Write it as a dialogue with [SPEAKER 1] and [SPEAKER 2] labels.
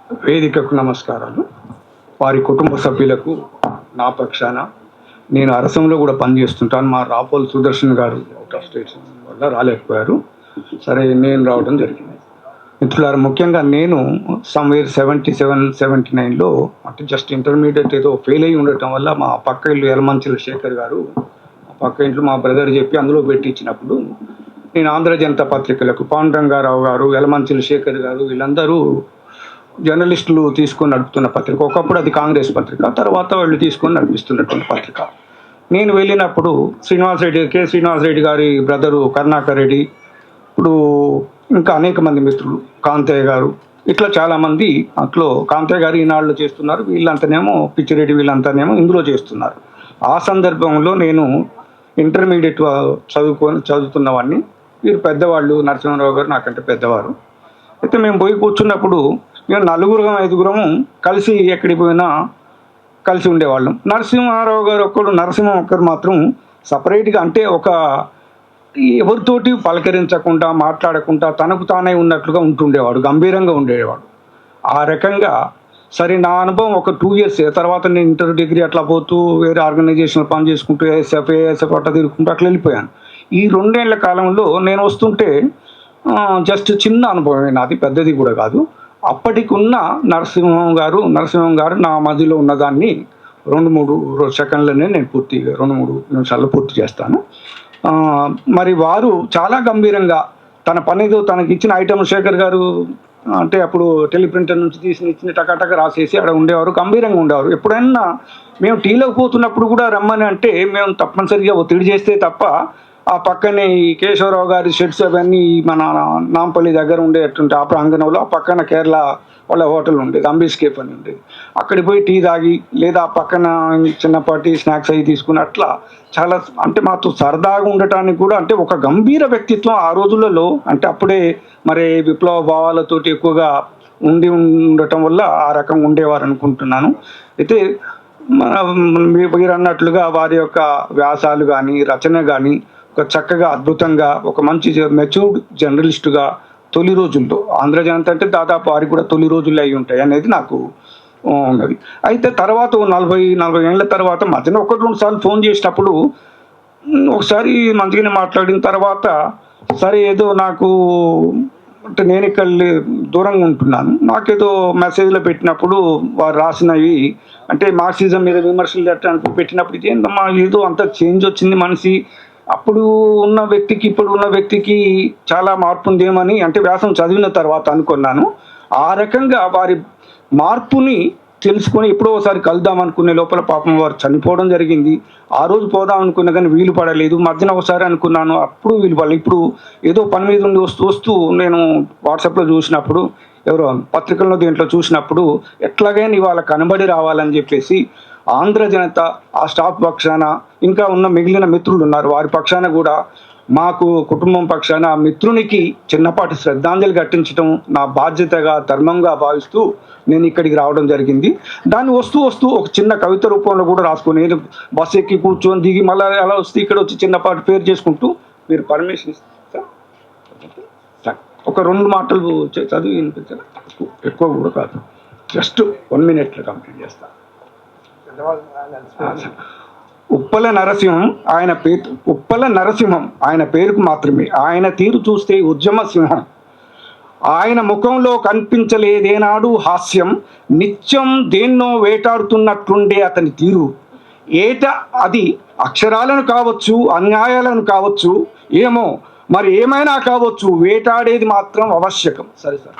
[SPEAKER 1] వేదికకు నమస్కారాలు. వారి కుటుంబ సభ్యులకు నా పక్షాన నేను అరసంలో కూడా పనిచేస్తుంటాను. మా రాపోల్ సుదర్శన్ గారు అవుట్ ఆఫ్ స్టేషన్ వల్ల రాలేకపోయారు. సరే, నేను రావడం జరిగింది. మిత్రులారా, ముఖ్యంగా నేను సమ్వేర్ 77-79లో అంటే జస్ట్ ఇంటర్మీడియట్ ఏదో ఫెయిల్ అయ్యి ఉండటం వల్ల మా పక్క ఇల్లు యలమంచిల శేఖర్ గారు, మా పక్క ఇంట్లో మా బ్రదర్ చెప్పి అందులో పెట్టించినప్పుడు నేను ఆంధ్ర జనతా పత్రికలకు పాండురంగారావు గారు, యలమంచిల శేఖర్ గారు వీళ్ళందరూ జర్నలిస్టులు తీసుకొని నడుపుతున్న పత్రిక. ఒకప్పుడు అది కాంగ్రెస్ పత్రిక, తర్వాత వాళ్ళు తీసుకొని నడిపిస్తున్నటువంటి పత్రిక. నేను వెళ్ళినప్పుడు శ్రీనివాసరెడ్డి గారి బ్రదరు కరుణాకర్ రెడ్డి, ఇప్పుడు ఇంకా అనేక మంది మిత్రులు, కాంతయ్య గారు, ఇట్లా చాలామంది అట్లో కాంతయ్య గారు ఈనాళ్ళు చేస్తున్నారు, వీళ్ళంతానేమో పిచ్చిరెడ్డి వీళ్ళంతానేమో ఇందులో చేస్తున్నారు. ఆ సందర్భంలో నేను ఇంటర్మీడియట్ చదువుతున్నవాడిని. వీరు పెద్దవాళ్ళు, నరసింహారావు గారు నాకంటే పెద్దవారు. అయితే మేము పోయి కూర్చున్నప్పుడు మేము 4-5 కలిసి ఎక్కడికి పోయినా కలిసి ఉండేవాళ్ళం. నరసింహారావు గారు నరసింహం ఒక్కరు మాత్రం సపరేట్గా, అంటే ఒక ఎవరితోటి పలకరించకుండా మాట్లాడకుండా తనకు తానే ఉన్నట్లుగా ఉంటుండేవాడు, గంభీరంగా ఉండేవాడు. ఆ రకంగా సరే, నా అనుభవం ఒక 2 years. తర్వాత నేను ఇంటర్ డిగ్రీ అట్లా పోతూ వేరే ఆర్గనైజేషన్లో పని చేసుకుంటూ ఏఎస్ఎఫ్ అట్లా తిరుగుకుంటూ అట్లా వెళ్ళిపోయాను. ఈ 2 ఏళ్ల కాలంలో నేను వస్తుంటే జస్ట్ చిన్న అనుభవమే నాది, పెద్దది కూడా కాదు. అప్పటికి ఉన్న నరసింహం గారు నా మధ్యలో ఉన్నదాన్ని 2-3 సెకండ్లనే నేను 2-3 నిమిషాల్లో పూర్తి చేస్తాను. మరి వారు చాలా గంభీరంగా తన పనితో తనకి ఇచ్చిన ఐటమ్ శేఖర్ గారు అంటే అప్పుడు టెలిప్రింటర్ నుంచి ఇచ్చిన టకాటక రాసేసి అక్కడ ఉండేవారు, గంభీరంగా ఉండేవారు. ఎప్పుడైనా మేము టీలోకి పోతున్నప్పుడు కూడా రమ్మని అంటే మేము తప్పనిసరిగా ఒత్తిడి చేస్తే తప్ప ఆ పక్కనే ఈ కేశవరావు గారి షెడ్స్ అవన్నీ మన నాంపల్లి దగ్గర ఉండేటువంటి ఆ ప్రాంగణంలో ఆ పక్కన కేరళ వాళ్ళ హోటల్ ఉండేది, అంబిస్కేప్ అని ఉండేది. అక్కడికి పోయి టీ తాగి లేదా ఆ పక్కన చిన్నపాటి స్నాక్స్ అవి తీసుకుని అట్లా చాలా అంటే మాతో సరదాగా ఉండటానికి కూడా, అంటే ఒక గంభీర వ్యక్తిత్వం ఆ రోజులలో. అంటే అప్పుడే మరి విప్లవ భావాలతోటి ఎక్కువగా ఉండటం వల్ల ఆ రకంగా ఉండేవారు అనుకుంటున్నాను. అయితే మీరు అన్నట్లుగా వారి యొక్క వ్యాసాలు కానీ రచన కానీ ఒక చక్కగా అద్భుతంగా ఒక మంచి మెచ్యూర్డ్ జర్నలిస్టుగా తొలి రోజుల్లో, ఆంధ్ర జనత అంటే దాదాపు వారికి కూడా తొలి రోజులు అయి ఉంటాయి అనేది నాకు ఉన్నది. అయితే తర్వాత 40 ఏళ్ళ తర్వాత మధ్యన 1-2 సార్లు ఫోన్ చేసినప్పుడు ఒకసారి మంచిగానే మాట్లాడిన తర్వాత సరే ఏదో నాకు అంటే నేను ఇక్కడ దూరంగా ఉంటున్నాను, నాకేదో మెసేజ్లో పెట్టినప్పుడు వారు రాసినవి అంటే మార్క్సిజం మీద విమర్శలు ఎట్లా పెట్టినప్పుడు ఏంటమ్మా ఏదో అంత చేంజ్ వచ్చింది మనిషి, అప్పుడు ఉన్న వ్యక్తికి ఇప్పుడు ఉన్న వ్యక్తికి చాలా మార్పు ఉందేమని అంటే వ్యాసం చదివిన తర్వాత అనుకున్నాను. ఆ రకంగా వారి మార్పుని తెలుసుకొని ఎప్పుడో ఒకసారి కలుద్దాం అనుకునే లోపల పాపం వారు చనిపోవడం జరిగింది. ఆ రోజు పోదాం అనుకున్నా కానీ వీలు పడలేదు. మధ్యన ఒకసారి అనుకున్నాను, అప్పుడు వీలు పడలేదు. ఇప్పుడు ఏదో పని మీద ఉండి వస్తూ నేను వాట్సాప్లో చూసినప్పుడు, ఎవరో పత్రికల్లో దీంట్లో చూసినప్పుడు ఎట్లాగైనా ఇవాళ కనబడి రావాలని చెప్పేసి ఆంధ్ర జనత ఆ స్టాఫ్ పక్షాన ఇంకా ఉన్న మిగిలిన మిత్రులు ఉన్నారు, వారి పక్షాన కూడా మాకు కుటుంబం పక్షాన ఆ మిత్రునికి చిన్నపాటి శ్రద్ధాంజలి ఘటించడం నా బాధ్యతగా ధర్మంగా భావిస్తూ నేను ఇక్కడికి రావడం జరిగింది. దాన్ని వస్తూ ఒక చిన్న కవిత రూపంలో కూడా రాసుకొని బస్సు ఎక్కి కూర్చొని దిగి మళ్ళీ అలా వస్తే ఇక్కడ వచ్చి చిన్నపాటి పేరు చేసుకుంటూ మీరు పర్మిషన్ ఇస్తా ఒక 2 మాటలు చదివి వినిపించారు, ఎక్కువ కూడా కాదు, జస్ట్ 1 minute కంప్లీట్ చేస్తాను. ఉప్పల నరసింహం ఆయన పేరుకు మాత్రమే, ఆయన తీరు చూస్తే ఉద్యమ సింహం. ఆయన ముఖంలో కనిపించలేదేనాడు హాస్యం, నిత్యం దేన్నో వేటాడుతున్నట్లుండే అతని తీరు. అది అక్షరాలను కావచ్చు, అన్యాయాలను కావచ్చు, ఏమో మరి ఏమైనా కావచ్చు, వేటాడేది మాత్రం ఆవశ్యకం. సరే సార్.